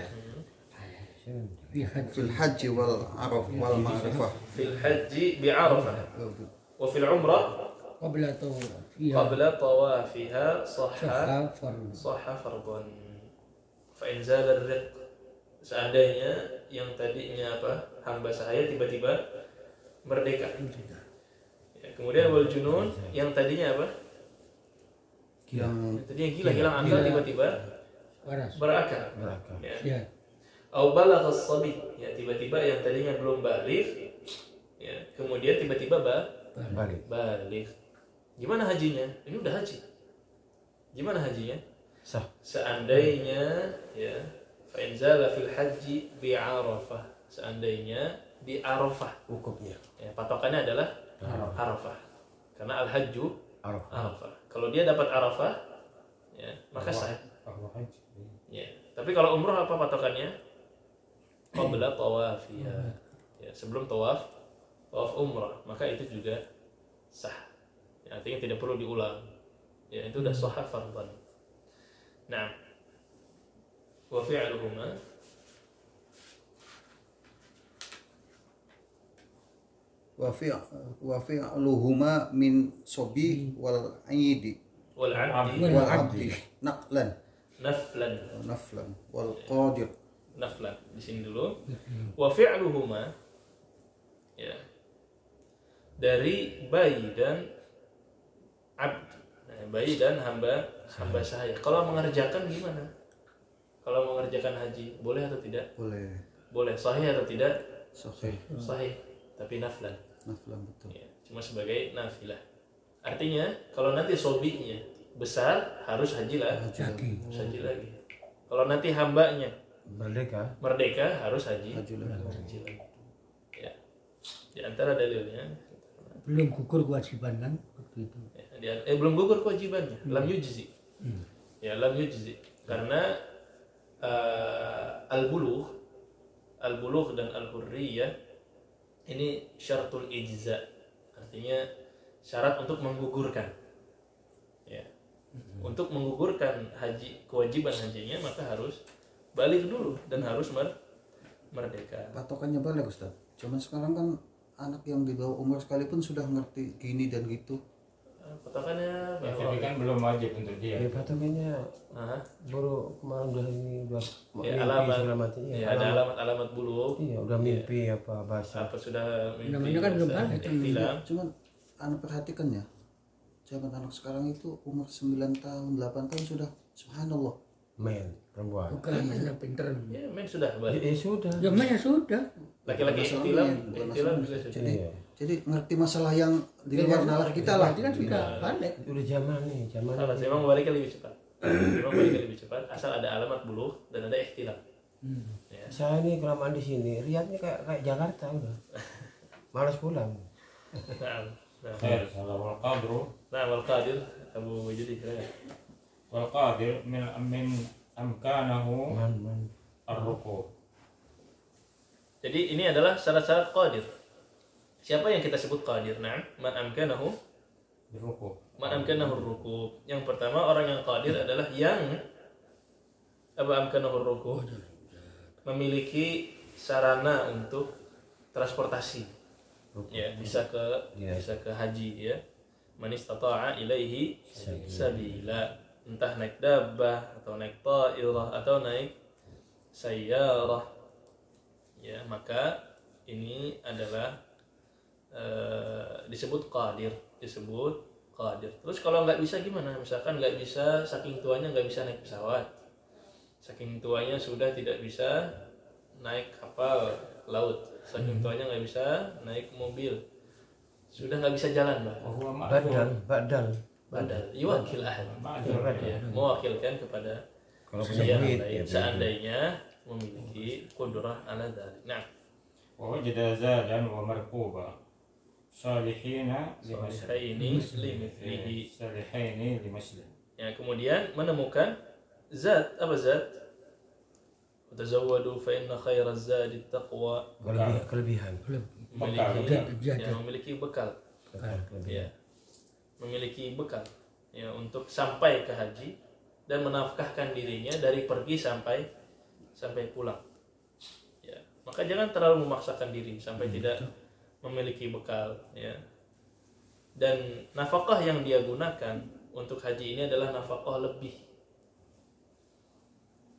F: fil hajj wal araf wal ma'rifah.
A: Fil haji bi'arafah. Wa fil umrah
D: Qabla tawafiha.
A: qabla tawafiha sahha
D: Sahha
A: fardhan. Fa in zala ar-riq, seandainya yang tadinya hamba sahaya tiba-tiba merdeka. Ya, kemudian wal junun, yang tadinya
F: Yang
A: tadinya gila, hilang akal, tiba-tiba
D: waras.
A: berakal. Ya.
D: Ya.
A: Au balagha as-sabi, ya tiba-tiba yang tadinya belum baligh, ya kemudian tiba-tiba
B: Balik.
A: baligh. Gimana hajinya? Ini udah haji. Gimana hajinya?
B: Sah.
A: Seandainya ya fa in zala fil haji bi Arafah, seandainya di Arafah.
B: Hukumnya.
A: Ya, patokannya adalah Arafah. Karena al-hajju
B: Araf.
A: Arafah. Kalau dia dapat Arafah, ya maka sah.
C: Allah haji.
A: Ya. Tapi kalau umroh apa patokannya? Qabla tawafiha. Ya, sebelum tawaf umrah, maka itu juga sah. Ya, artinya tidak perlu diulang. Ya, itu sudah sahha fardhan. Nah, wa fi'luhuma
F: wa fi'luhuma min sobi wal aidi
A: wal 'abdi
F: wal abdi naqlan
A: naflan
F: wal qadir.
A: naflan di sini dulu. Wa fi'luhuma, ya, dari bayi dan abd. Nah, bayi dan hamba sahaya. Kalau mengerjakan gimana? Kalau mengerjakan haji boleh atau tidak?
F: Boleh.
A: Boleh. Sahih atau tidak?
F: Sahih.
A: sahih, tapi naflan.
F: Naflan betul.
A: Ya, cuma sebagai nafilah. Artinya kalau nanti sobinya besar harus haji lah,
D: Lagi.
A: harus haji lagi. Kalau nanti hambanya
B: merdeka
A: harus haji,
F: Haji lagi.
A: haji lagi. Ya, di antara dalilnya,
D: Belum gugur kewajiban kan waktu itu.
A: belum gugur kewajibannya, lam yujzi. Ya, lam yujzi karena al-bulugh dan al-hurriyah ini syaratul ijza, artinya syarat untuk menggugurkan. Ya. Untuk menggugurkan kewajiban hajinya maka harus balik dulu dan harus merdeka.
F: Patokannya balik Ustaz. Cuman sekarang kan anak yang di bawah umur sekalipun sudah ngerti gini dan gitu.
A: Patokannya
C: Ya,
A: bahwa
C: tapi kan belum wajib untuk dia.
B: patokannya
A: Nah,
B: baru kemarin udah
A: ya,
B: mimpi
A: alamat,
B: segala macam.
A: ya, ada alamat bulugh.
B: Iya, udah mimpi apa bahasa.
A: Apa sudah mimpi,
D: Namanya kan belum
A: bahasa,
D: balik, kan
A: ihtilam.
F: Cuman anak perhatikan ya. Zaman anak sekarang itu umur 9 tahun, 8 tahun sudah subhanallah.
B: Men, perempuan.
D: Bukan masalah pinter.
A: Ya, men sudah balik.
B: Sudah.
D: Ya ya sudah.
A: Laki-laki
F: Masalah
A: ihtilam,
F: men, bukan
A: ihtilam
F: masalah
A: juga sudah.
B: Iya.
F: Jadi ngerti masalah yang di luar nalar kita lah.
D: Berarti kan sudah balik.
B: Udah zaman nih, zaman.
A: Salah, memang baliknya lebih cepat. Memang baliknya lebih cepat asal ada alamat bulugh dan ada ihtilam. Ya.
B: Saya ini kelamaan di sini, lihatnya kayak Jakarta udah. Malas pulang.
A: Nah,
C: Khair, salah wal qadru
A: wal qadir Abu Wajudi silakan.
C: wal qadir min amkanahu
B: Man.
C: ar-ruku'.
A: Jadi ini adalah syarat-syarat qadir. Siapa yang kita sebut qadir? Nah, man amkanahu
C: Ruku'.
A: ruku'. Yang pertama orang yang qadir adalah yang amkanahu ruku', memiliki sarana untuk transportasi. Ya, bisa ke haji ya. Man istata'a ilaihi sabila. Entah naik dabbah atau naik ta'irah atau naik sayyarah. Ya, maka ini adalah disebut qadir. Terus kalau nggak bisa gimana? Misalkan nggak bisa, saking tuanya nggak bisa naik pesawat, saking tuanya sudah tidak bisa naik kapal laut, saking tuanya nggak bisa naik mobil, sudah nggak bisa jalan bahkan. Badal, yuwakil ahad. Ya, mewakilkan kepada
B: Kalau punya
A: yang
B: duit,
A: lain,
B: ya,
A: seandainya memiliki qudrah ala dzalik. Nah,
C: Wa wajada zadan wa markuba salihina
A: ini limithlihi.
C: salihaini limaslim.
A: Ya, kemudian menemukan zat, apa zat? Tazawwadu fa inna khairaz zadi taqwa.
B: Kelebihan.
A: Memiliki bekal. Ya. Memiliki bekal ya untuk sampai ke haji dan menafkahkan dirinya dari pergi sampai pulang. Ya. Maka jangan terlalu memaksakan diri sampai tidak memiliki bekal ya. Dan nafkah yang dia gunakan untuk haji ini adalah nafkah lebih.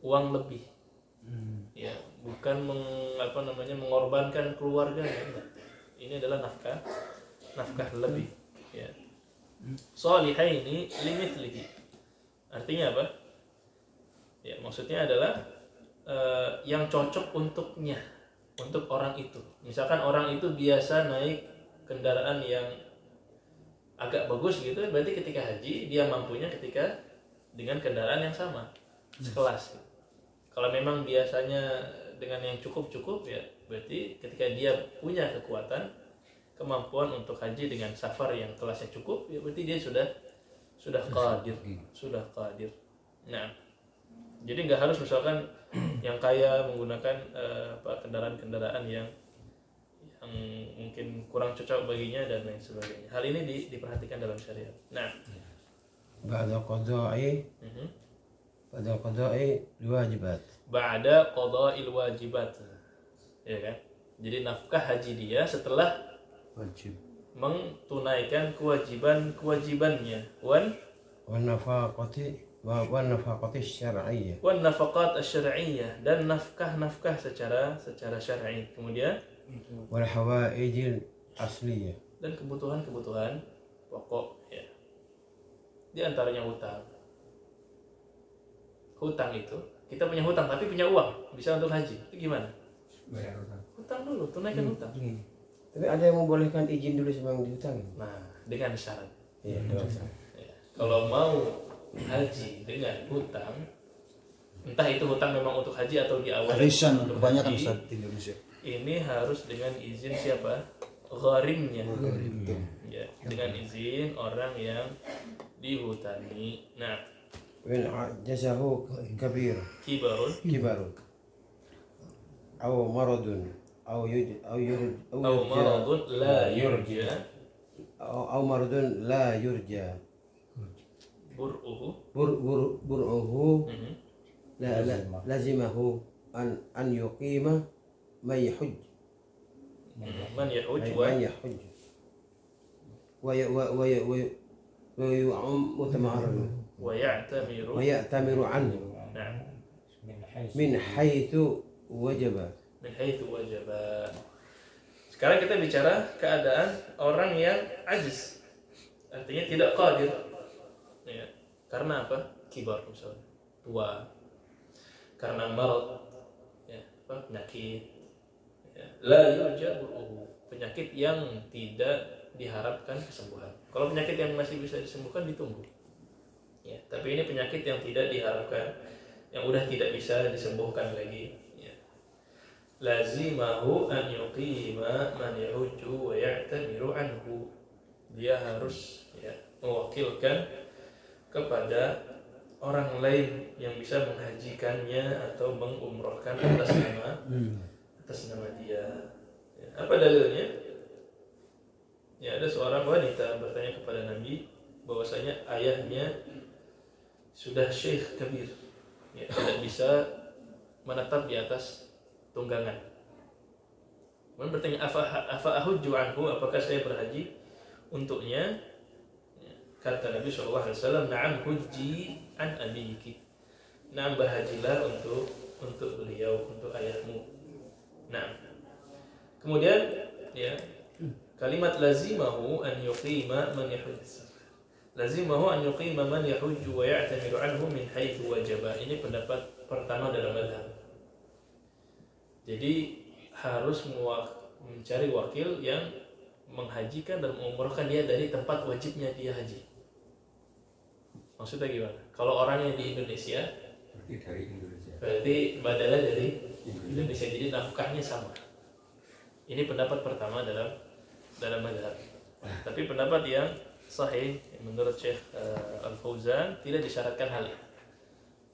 A: Uang lebih. Ya, bukan mengorbankan keluarga ya. Ini adalah nafkah lebih ya. Shalihaini limithlihi. Artinya apa? Ya, maksudnya adalah yang cocok untuknya, untuk orang itu. Misalkan orang itu biasa naik kendaraan yang agak bagus gitu, berarti ketika haji dia mampunya ketika dengan kendaraan yang sama, sekelas. Kalau memang biasanya dengan yang cukup ya, berarti ketika dia punya kekuatan, kemampuan untuk haji dengan safar yang kelasnya cukup, ya berarti dia sudah qadir. Nah, jadi nggak harus misalkan yang kaya menggunakan kendaraan-kendaraan yang mungkin kurang cocok baginya dan lain sebagainya. Hal ini diperhatikan dalam syariat. Nah,
B: Ba'da qada'i wajibat.
A: Ba'da qada'il wajibat. Ya kan? Jadi nafkah haji dia setelah
F: Wajib.
A: mentunaikan kewajibannya. Wan
B: Nafaqati syar'iyyah.
A: wan nafaqat asy-syar'iyyah, dan nafkah secara syar'i. Kemudian
B: Wal hawaijil asliyah.
A: dan kebutuhan pokok ya. Di antaranya hutang. Hutang itu kita punya hutang tapi punya uang bisa untuk haji. Itu gimana?
E: Bayar utang.
A: hutang dulu, tunaikan hutang.
B: Tapi ada yang membolehkan izin dulu sebelum dihutangin.
A: Nah, dengan syarat.
B: Iya, dosa.
A: Ya. Kalau mau haji dengan hutang, entah itu hutang memang untuk haji atau di awal
F: Arisan
A: untuk
F: kebanyakan
A: haji,
F: Ustaz di Indonesia.
A: ini harus dengan izin siapa? Gharimnya. Ya, dengan izin orang yang dihutangi. Nah,
B: Win jazahu kabir
A: kibarun
B: kibarun. Aw maradun aw
A: atau maradun la yurja
B: aw maradun la yurja.
A: bur'uhu.
B: Bur'uhu
A: Mhm.
B: lazimahu an yuqima man yahujj.
A: Man yahuj wa
B: Man yahujj. Wa yu'am mutamarrid.
A: ya'tamiru.
B: Wa ya'tamiru anhu
A: Nah,
B: min haitsu wajaba.
A: min haitsu wajaba. Sekarang kita bicara keadaan orang yang ajiz. Artinya tidak qadir. Ya. Karena apa? Kibar misalnya. Tua. Karena marad. Ya, apa? Penyakit. Ya. La yurja bur'uhu. Penyakit yang tidak diharapkan kesembuhan. Kalau penyakit yang masih bisa disembuhkan ditunggu. Ya, tapi ini penyakit yang tidak diharapkan, yang udah tidak bisa disembuhkan lagi. Ya. Lazimahu an yuqima man yahujju wa ya'tamiru anhu. Dia harus mewakilkan kepada orang lain yang bisa menghajikannya atau mengumrohkan atas nama dia. Ya, apa dalilnya? Ya, ada seorang wanita bertanya kepada Nabi bahwasanya ayahnya sudah syekh kabir, ya, tidak bisa menetap di atas tunggangan. Kemudian bertanya, afa ahujju anhu, apakah saya berhaji untuknya? Ya, kata Nabi SAW, na'am hujji an abiki. Na'am, berhajilah untuk beliau, untuk ayahmu. Nah, kemudian ya, kalimat lazimahu an yuqima man yahujj. Lazimahu an yuqima man yahujju wa ya'tamiru anhu min haitsu wajaba. Ini pendapat pertama dalam mazhab. Jadi harus mencari wakil yang menghajikan dan mengumrohkan dia dari tempat wajibnya dia haji. Maksudnya gimana? Kalau orangnya di Indonesia,
E: Berarti dari Indonesia.
A: berarti badalnya dari Indonesia, jadi nafkahnya sama. Ini pendapat pertama dalam mazhab. Tapi pendapat yang sahih menurut Syekh Al-Fauzan tidak disyaratkan hal ini.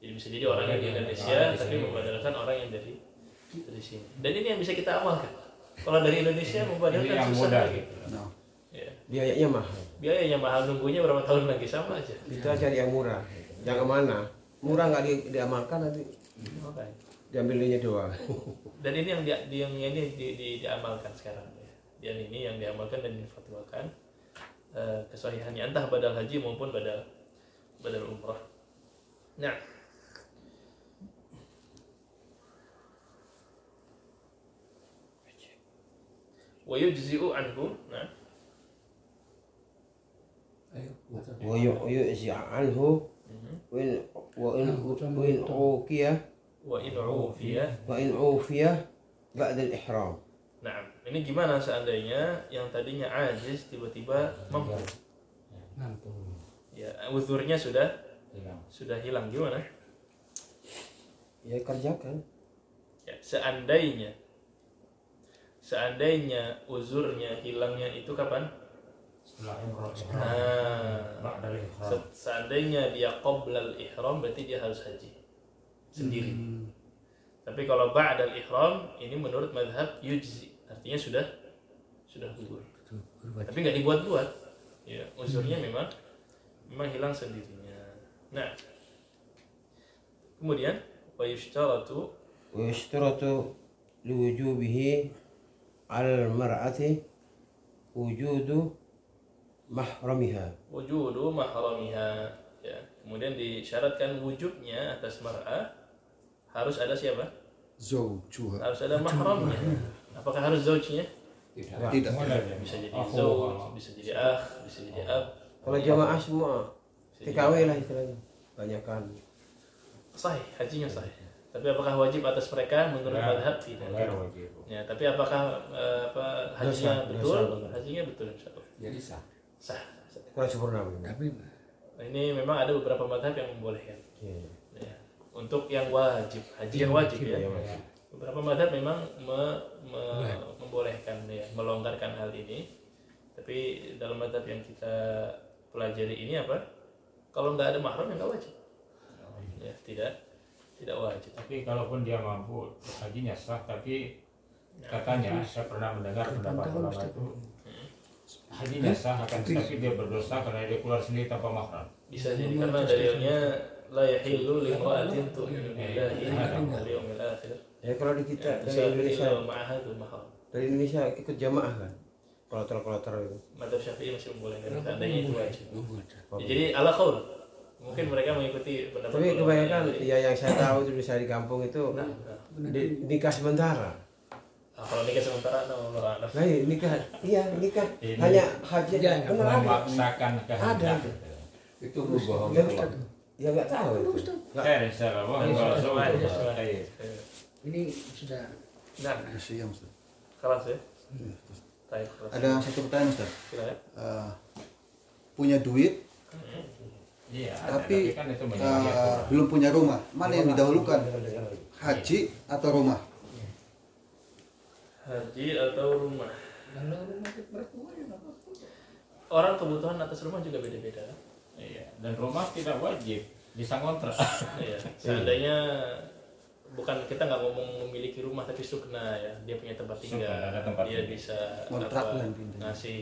A: Jadi bisa jadi orang yang di Indonesia tapi membadalkan orang yang dari sini. Dan ini yang bisa kita amalkan. Kalau dari Indonesia membadalkan
C: yang
A: susah
C: mudah
A: lagi.
C: gitu.
F: Nah,
A: Ya.
B: Biayanya mahal.
A: Biayanya mahal, nunggunya berapa tahun lagi, sama aja.
B: Kita cari yang murah. Yang mana? Murah nggak diamalkan nanti
A: Makanya.
B: diambilnya doang.
A: Dan ini yang diamalkan sekarang ya. Dan ini yang diamalkan dan difatwakan kesahihannya entah badal haji maupun badal umrah. Nah, wa yujzi'u anhu. Nah,
E: Ayo, baca.
B: Wa yu'zi anhu wa in uqiya
A: wa in ufiya.
B: ba'da al-ihram.
A: Nah, ini gimana seandainya yang tadinya ajiz tiba-tiba mampu?
D: Mampu.
A: Ya, uzurnya sudah
C: Hilang.
A: hilang, gimana?
B: Ya kerjakan.
A: Ya, seandainya uzurnya hilangnya itu kapan?
C: Setelah umroh.
A: Nah, seandainya dia qoblal ihram berarti dia harus haji sendiri. Tapi kalau ba'dal ihram ini menurut mazhab yujzi, artinya sudah gugur. Tapi nggak dibuat-buat. Ya, uzurnya memang hilang sendirinya. Nah, kemudian wa yushtaratu
B: Wa yashtaratu liwujubihi 'ala al-mar'ati wujudu mahramiha.
A: wujudu mahramiha. Ya, kemudian disyaratkan wujudnya atas mar'ah harus ada siapa?
F: zaujuha.
A: Harus ada mahramnya. Apakah harus zaujnya?
F: Tidak.
A: Bisa jadi zauj, bisa jadi bisa jadi ab.
B: Kalau jamaah semua TKW lah istilahnya. Banyakan.
A: Sahih, hajinya sahih. Tapi apakah wajib atas mereka menurut
C: Ya,
A: madhab? Tidak.
C: غير واجب.
A: Ya, tapi apakah hajinya
B: Dosa,
A: betul?
B: dosa.
A: Hajinya betul insyaallah.
E: Jadi sah.
A: Sah.
B: Kurang sempurna ini.
D: Tapi
A: Ini memang ada beberapa madhab yang membolehkan.
B: Iya.
A: Ya. Untuk yang wajib, haji yang wajib ya.
B: Iya, wajib.
A: Beberapa madhab memang membolehkan ya, melonggarkan hal ini. Tapi dalam madhab yang kita pelajari ini apa? Kalau nggak ada mahram ya nggak wajib. Ya, tidak wajib.
C: Tapi kalaupun dia mampu, hajinya sah, tapi katanya saya pernah mendengar pendapat ulama itu hajinya sah akan tetapi dia berdosa karena dia keluar sendiri tanpa mahram.
A: Bisa jadi karena dalilnya la yahillu limra'atin tu'minu billahi wal yawmil akhir.
B: Ya kalau di kita
A: Bisa
B: dari Indonesia,
A: ma'ahadul mahram.
B: dari Indonesia ikut jamaah kan, kloter itu.
A: Madzhab Syafi'i masih membolehkan seandainya itu wajib. Ya, jadi ala qaul. Mungkin mereka mengikuti pendapat
B: Tapi
A: ulama
B: kebanyakan
A: yang-
B: ya yang saya tahu itu bisa di kampung itu nikah sementara.
A: kalau nikah sementara Allah
B: Nah, nikah, iya nikah
C: Ini-
B: hanya haji,
D: Iya,
B: benar ada.
C: Memaksakan kehendak.
E: Itu berbohong.
B: Ya, ya nggak tahu itu. Nggak-
C: Insyaallah.
D: ini sudah
A: Nah,
F: Siang, Ustaz.
A: kelas ya. Baik, kelas.
F: Ada satu pertanyaan, Ustaz.
A: Silakan.
F: Punya duit
C: Iya,
F: tapi
C: kan itu menyalahi
F: belum punya rumah. Mana yang didahulukan? Haji atau rumah?
A: Haji atau rumah?
D: kalau rumah mertua ya nggak apa-apa.
A: Orang kebutuhan atas rumah juga beda-beda.
C: Iya, dan rumah tidak wajib bisa ngontrak.
A: Iya. Seandainya bukan kita nggak ngomong memiliki rumah tapi sukna ya, dia punya tempat tinggal,
C: Sukna, ada tempat
A: dia
C: tinggal.
A: bisa
F: Kontrak
A: apa,
F: dan pindah.
A: ngasih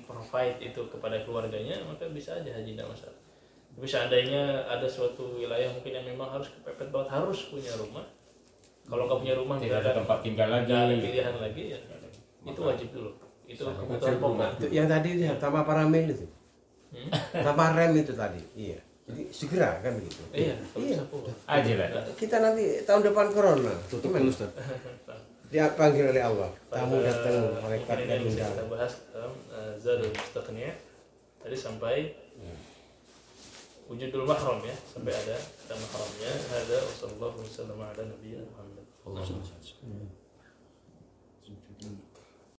A: provide itu kepada keluarganya, maka bisa aja haji tidak masalah. Tapi seandainya ada suatu wilayah mungkin yang memang harus kepepet banget harus punya rumah, kalau nggak punya rumah
C: Tidak ada tempat tinggal lagi.
A: nggak ada pilihan lagi ya, itu wajib dulu. Itu kebutuhan pokok.
B: Itu yang tadi itu tanpa paramen itu,
A: Hmm?
B: tanpa rem itu tadi. Iya. Jadi segera kan begitu.
A: Iya,
B: Iya.
C: Aja lah.
B: Kita nanti tahun depan corona.
F: Tutup
B: Gimana?
F: dulu, Ustaz.
B: Dia panggil oleh Allah. Tamu datang, malaikat
A: Mungkin
B: dan
A: ini bisa
B: undang.
A: kita bahas dalam Zadul Mustaqni tadi sampai wujudul mahram ya, sampai ada kata mahramnya. Ada wasallallahu wasallam ala nabiyina Muhammad.
B: Allah.